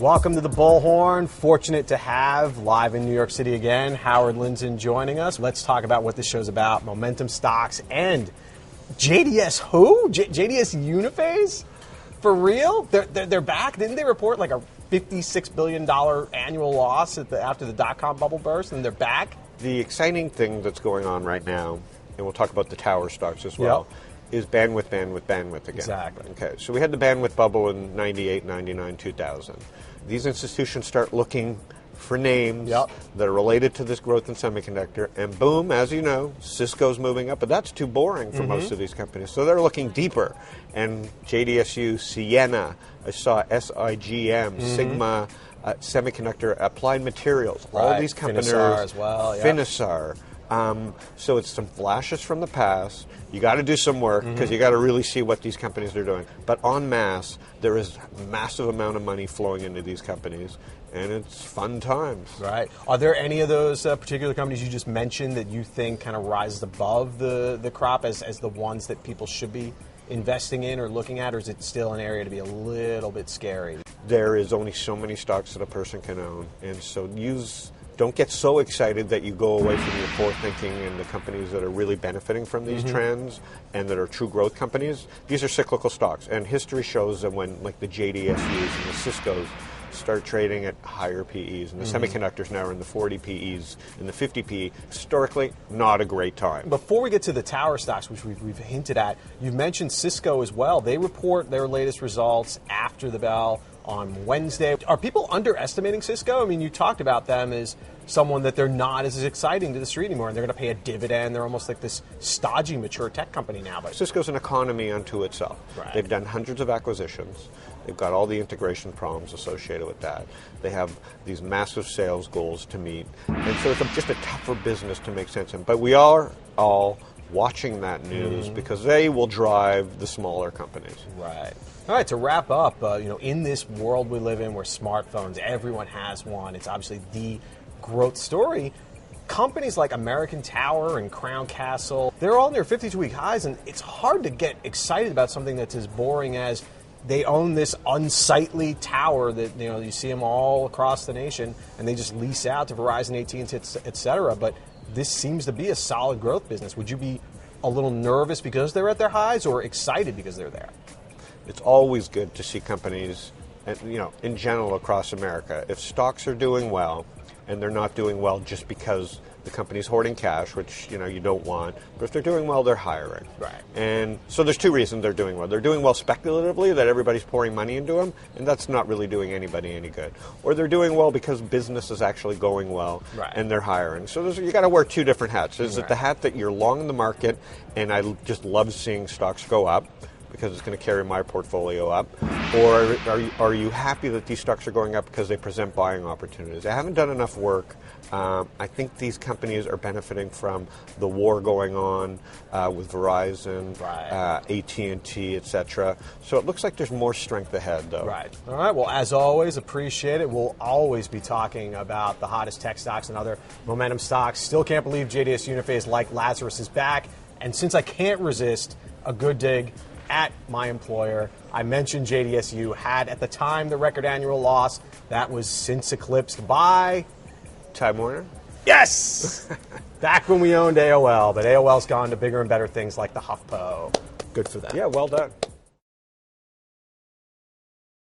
Welcome to the BullHorn. Fortunate to have, live in New York City again, Howard Lindzen joining us. Let's talk about what this show's about, momentum stocks, and JDS who? JDS Uniphase? For real? They're back? Didn't they report like a $56 billion annual loss after the dot-com bubble burst, and they're back? The exciting thing that's going on right now, and we'll talk about the tower stocks as well, is bandwidth again. Exactly. Okay, so we had the bandwidth bubble in 98, 99, 2000. These institutions start looking for names that are related to this growth in semiconductor, and boom, as you know, Cisco's moving up, but that's too boring for most of these companies. So they're looking deeper, and JDSU, Ciena, I saw SIGM, Sigma, Semiconductor, Applied Materials, all these companies. Finisar as well. Finisar. So it's some flashes from the past. You got to do some work because you got to really see what these companies are doing. But en masse, there is a massive amount of money flowing into these companies, and it's fun times. Right. Are there any of those particular companies you just mentioned that you think kind of rises above the crop as the ones that people should be investing in or looking at, or is it still an area to be a little bit scary? There is only so many stocks that a person can own, and so don't get so excited that you go away from your core thinking and the companies that are really benefiting from these trends and that are true growth companies. These are cyclical stocks, and history shows that when like the JDSUs and the Ciscos start trading at higher PEs, and the semiconductors now are in the 40 PEs and the 50 PE, historically not a great time. Before we get to the tower stocks, which we've hinted at, you've mentioned Cisco as well. They report their latest results after the bell on Wednesday. Are people underestimating Cisco? I mean, you talked about them as someone that they're not as exciting to the street anymore, and they're going to pay a dividend. They're almost like this stodgy, mature tech company now. But Cisco's an economy unto itself. Right. They've done hundreds of acquisitions. They've got all the integration problems associated with that. They have these massive sales goals to meet. And so it's just a tougher business to make sense in. But we are all watching that news because they will drive the smaller companies. Right. All right, to wrap up, in this world we live in where smartphones, everyone has one, it's obviously the growth story. Companies like American Tower and Crown Castle, they're all near 52-week highs, and it's hard to get excited about something that's as boring as they own this unsightly tower that you see them all across the nation, and they just lease out to Verizon, AT&T, et cetera. But this seems to be a solid growth business. Would you be a little nervous because they're at their highs, or excited because they're there? It's always good to see companies, in general across America, if stocks are doing well, and they're not doing well just because the company's hoarding cash, which you don't want, but if they're doing well, they're hiring. Right. And so there's two reasons they're doing well. They're doing well speculatively, that everybody's pouring money into them, and that's not really doing anybody any good. Or they're doing well because business is actually going well, and they're hiring. So you got to wear two different hats. Is it the hat that you're long in the market, and I just love seeing stocks go up, because it's going to carry my portfolio up? Or are you happy that these stocks are going up because they present buying opportunities? I haven't done enough work. I think these companies are benefiting from the war going on with Verizon, AT&T, etc. So it looks like there's more strength ahead, though. Right. All right. Well, as always, appreciate it. We'll always be talking about the hottest tech stocks and other momentum stocks. Still can't believe JDS Uniphase, like Lazarus, is back. And since I can't resist a good dig at my employer, I mentioned JDSU had at the time the record annual loss. That was since eclipsed by Time Warner? Yes! Back when we owned AOL, but AOL's gone to bigger and better things like the HuffPo. Good for them. Yeah, well done.